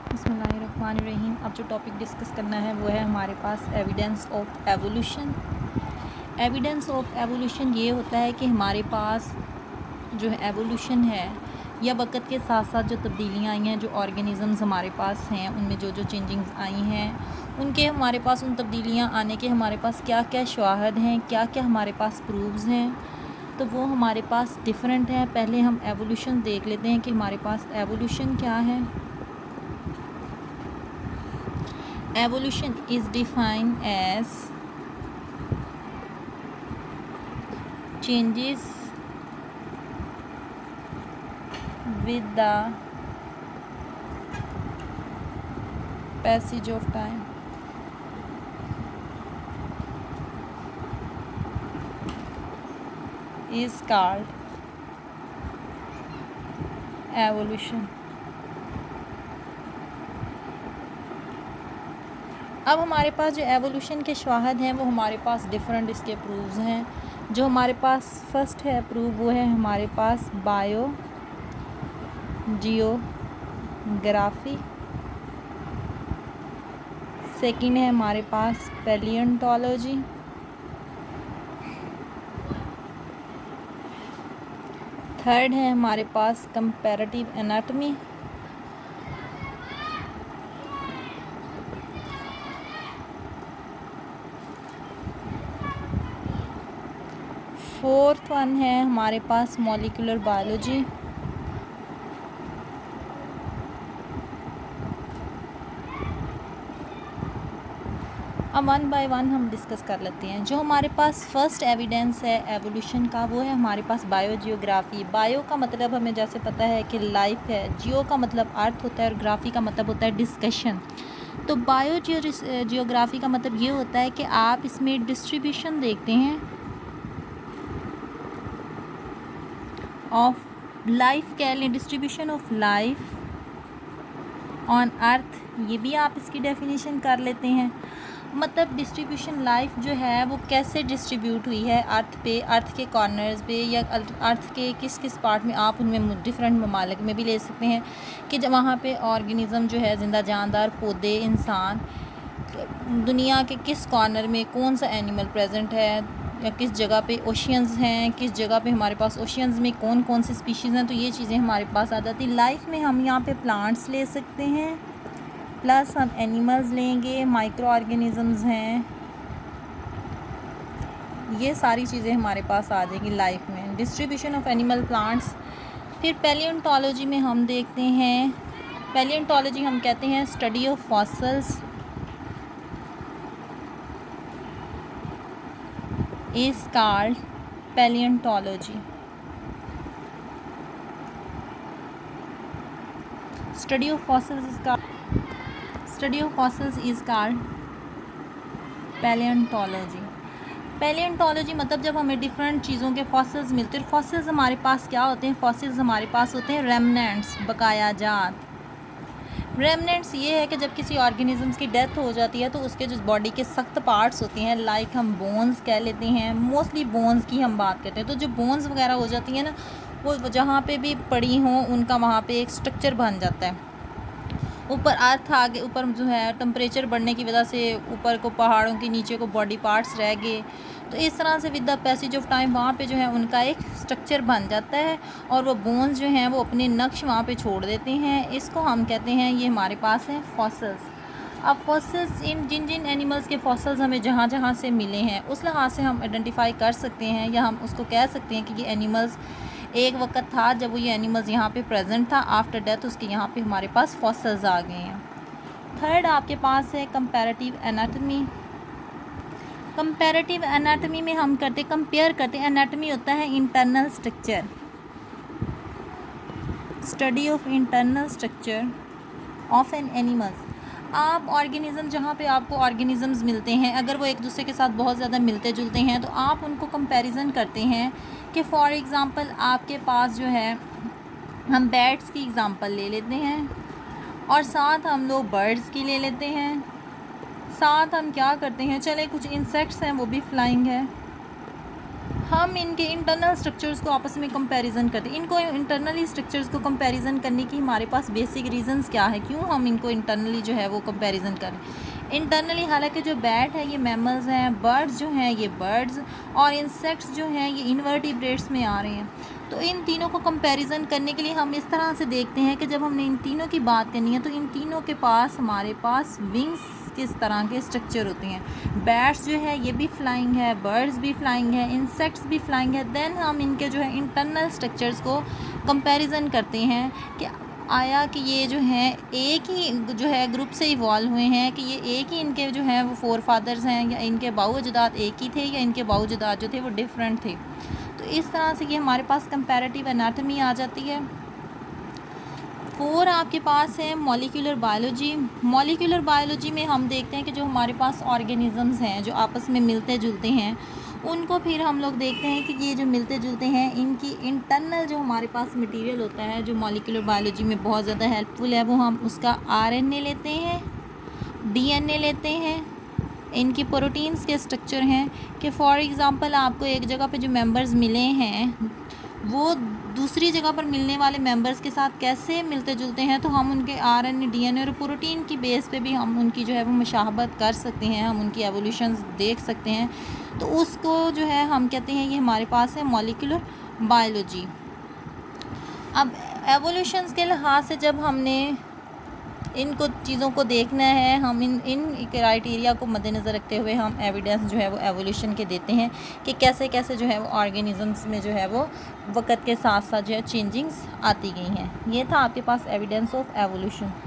बिस्मिल्लाहिर्रहमानिर्रहीम। अब जो टॉपिक डिस्कस करना है वो है हमारे पास evidence of evolution. Evidence of evolution ये होता है कि हमारे पास जो है एवोल्यूशन है या वक्त के साथ साथ जो तब्दीलियाँ आई हैं, जो ऑर्गेनिज़म्स हमारे पास हैं उनमें जो जो चेंजिंग्स आई हैं उनके हमारे पास उन तब्दीलियाँ आने के हमारे पास क्या क्या शवाहद हैं, क्या क्या हमारे पास प्रूव्स हैं, तो वो हमारे पास डिफरेंट है। पहले हम एवोल्यूशन देख लेते हैं कि हमारे पास एवोल्यूशन क्या है। Evolution is defined as changes with the passage of time. Is called evolution. अब हमारे पास जो एवोल्यूशन के शवाहद हैं वो हमारे पास डिफरेंट इसके प्रूव्स हैं। जो हमारे पास फर्स्ट है प्रूव वो है हमारे पास बायो जियोग्राफी। सेकंड है हमारे पास पैलियोंटोलॉजी। थर्ड है हमारे पास कंपैरेटिव एनाटॉमी। फोर्थ वन है हमारे पास मॉलिक्यूलर बायोलॉजी। अब वन बाय वन हम डिस्कस कर लेते हैं। जो हमारे पास फर्स्ट एविडेंस है एवोल्यूशन का वो है हमारे पास बायो जियोग्राफी। बायो का मतलब हमें जैसे पता है कि लाइफ है, जियो का मतलब अर्थ होता है और ग्राफी का मतलब होता है डिस्कशन। तो बायो जियोग्राफी का मतलब ये होता है कि आप इसमें डिस्ट्रीब्यूशन देखते हैं ऑफ लाइफ, कह लें distribution of life on earth, ये भी आप इसकी डेफिनेशन कर लेते हैं। मतलब डिस्ट्रीब्यूशन लाइफ जो है वो कैसे डिस्ट्रीब्यूट हुई है अर्थ पे, अर्थ के कॉर्नर्स पे या अर्थ के किस किस पार्ट में, आप उनमें डिफरेंट ममालिक में भी ले सकते हैं कि जब वहाँ पे ऑर्गेनिज़म जो है ज़िंदा जानदार, पौधे, इंसान, दुनिया के किस कॉर्नर में कौन सा एनिमल प्रेजेंट है या किस जगह पे ओशियंस हैं, किस जगह पे हमारे पास ओशियंस में कौन कौन सी स्पीशीज़ हैं, तो ये चीज़ें हमारे पास आ जाती। लाइफ में हम यहाँ पे प्लांट्स ले सकते हैं, प्लस हम एनिमल्स लेंगे, माइक्रो ऑर्गेनिज़म्स हैं, ये सारी चीज़ें हमारे पास आ जाएगी लाइफ में। Distribution of animal, plants. फिर पैलियोंटोलॉजी में हम देखते हैं, पैलियोंटोलॉजी हम कहते हैं study of fossils is called paleontology. Study of fossils is called paleontology. पैलियोंटोलॉजी मतलब जब हमें डिफरेंट चीज़ों के फॉसिल्स मिलते हैं। फॉसिल्स हमारे पास क्या होते हैं? फॉसिल्स हमारे पास होते हैं रेमनेंट्स, बकाया जात। रेमनेंट्स ये है कि जब किसी ऑर्गेनिज़म्स की डेथ हो जाती है तो उसके जो बॉडी के सख्त पार्ट्स होते हैं, लाइक हम बोन्स कह लेते हैं, मोस्टली बोन्स की हम बात करते हैं, तो जो बोन्स वगैरह हो जाती हैं ना, वो जहाँ पे भी पड़ी हों उनका वहाँ पे एक स्ट्रक्चर बन जाता है। ऊपर अर्थ आगे, ऊपर जो है टेम्परेचर बढ़ने की वजह से ऊपर को पहाड़ों के नीचे को बॉडी पार्ट्स रह गए, तो इस तरह से with the passage of time वहाँ पे जो है उनका एक स्ट्रक्चर बन जाता है और वो बोन्स जो हैं वो अपने नक्श वहाँ पे छोड़ देते हैं। इसको हम कहते हैं, ये हमारे पास हैं फॉसिल्स। अब फॉसिल्स इन जिन जिन एनिमल्स के फॉसिल्स हमें जहाँ जहाँ से मिले हैं उस लिहाज से हम आइडेंटिफाई कर सकते हैं या हम उसको कह सकते हैं कि ये एनिमल्स एक वक्त था जब वो ये एनिमल्स यहाँ पे प्रेजेंट था, आफ्टर डेथ उसके यहाँ पे हमारे पास फॉसिल्स आ गए हैं। थर्ड आपके पास है कंपैरेटिव एनाटॉमी। कंपैरेटिव एनाटॉमी में हम कंपेयर करते हैं। एनाटॉमी होता है internal structure, study of internal structure of an animal. आप ऑर्गेनिज़म, जहाँ पे आपको ऑर्गेनिज़म्स मिलते हैं, अगर वो एक दूसरे के साथ बहुत ज़्यादा मिलते जुलते हैं तो आप उनको कंपैरिजन करते हैं कि फॉर एग्ज़ाम्पल आपके पास जो है, हम बैट्स की एग्ज़ाम्पल ले लेते हैं और साथ हम लोग बर्ड्स की ले लेते हैं, साथ हम क्या करते हैं, चले कुछ इंसेक्ट्स हैं वो भी फ्लाइंग है, हम इनके इंटरनल स्ट्रक्चर्स को आपस में कंपैरिजन करते हैं। इनको इंटरनली स्ट्रक्चर्स को कंपैरिजन करने की हमारे पास बेसिक रीजंस क्या है, क्यों हम इनको इंटरनली जो है वो कंपैरिजन करें। इंटरनली हालांकि जो बैट है ये मैमल्स हैं, बर्ड्स जो हैं ये बर्ड्स, और इंसेक्ट्स जो हैं ये इनवर्टिब्रेट्स में आ रहे हैं। तो इन तीनों को कंपैरिजन करने के लिए हम इस तरह से देखते हैं कि जब हमने इन तीनों की बात करनी है तो इन तीनों के पास हमारे पास विंग्स किस तरह के स्ट्रक्चर होते हैं। बैट्स जो है ये भी फ्लाइंग है, बर्ड्स भी फ्लाइंग है, इंसेक्ट्स भी फ्लाइंग है। देन हम इनके जो है इंटरनल स्ट्रक्चर्स को कंपैरिजन करते हैं कि आया कि ये जो है एक ही जो है ग्रुप से इवॉल्व हुए हैं, कि ये एक ही इनके जो है वो फोर फादर्स हैं, या इनके बाऊ अजदाद एक ही थे, या इनके बाऊ अजदाद जो थे वो डिफरेंट थे। तो इस तरह से ये हमारे पास कंपैरेटिव एनाटमी आ जाती है। 4 आपके पास है मॉलिक्यूलर बायोलॉजी। मॉलिक्यूलर बायोलॉजी में हम देखते हैं कि जो हमारे पास ऑर्गेनिजम्स हैं जो आपस में मिलते जुलते हैं, उनको फिर हम लोग देखते हैं कि ये जो मिलते जुलते हैं इनकी इंटरनल जो हमारे पास मटेरियल होता है जो मॉलिक्यूलर बायोलॉजी में बहुत ज़्यादा हेल्पफुल है, वो हम उसका आरएनए लेते हैं, डीएनए लेते हैं। इनकी प्रोटीन्स के स्ट्रक्चर हैं कि फॉर एग्ज़ाम्पल आपको एक जगह पे जो मेंबर्स मिले हैं वो दूसरी जगह पर मिलने वाले मेंबर्स के साथ कैसे मिलते जुलते हैं, तो हम उनके आरएनए, डीएनए और प्रोटीन की बेस पे भी हम उनकी जो है वो मुशाहबत कर सकते हैं, हम उनकी एवोल्यूशंस देख सकते हैं। तो उसको जो है हम कहते हैं ये हमारे पास है मॉलिक्यूलर बायोलॉजी। अब एवोल्यूशंस के लिहाज से जब हमने इनको चीज़ों को देखना है, हम इन क्राइटेरिया को मद्देनज़र रखते हुए हम एविडेंस जो है वो एवोल्यूशन के देते हैं कि कैसे कैसे जो है वो ऑर्गेनिजम्स में जो है वो वक़्त के साथ साथ जो है चेंजिंग्स आती गई हैं। ये था आपके पास एविडेंस ऑफ एवोल्यूशन।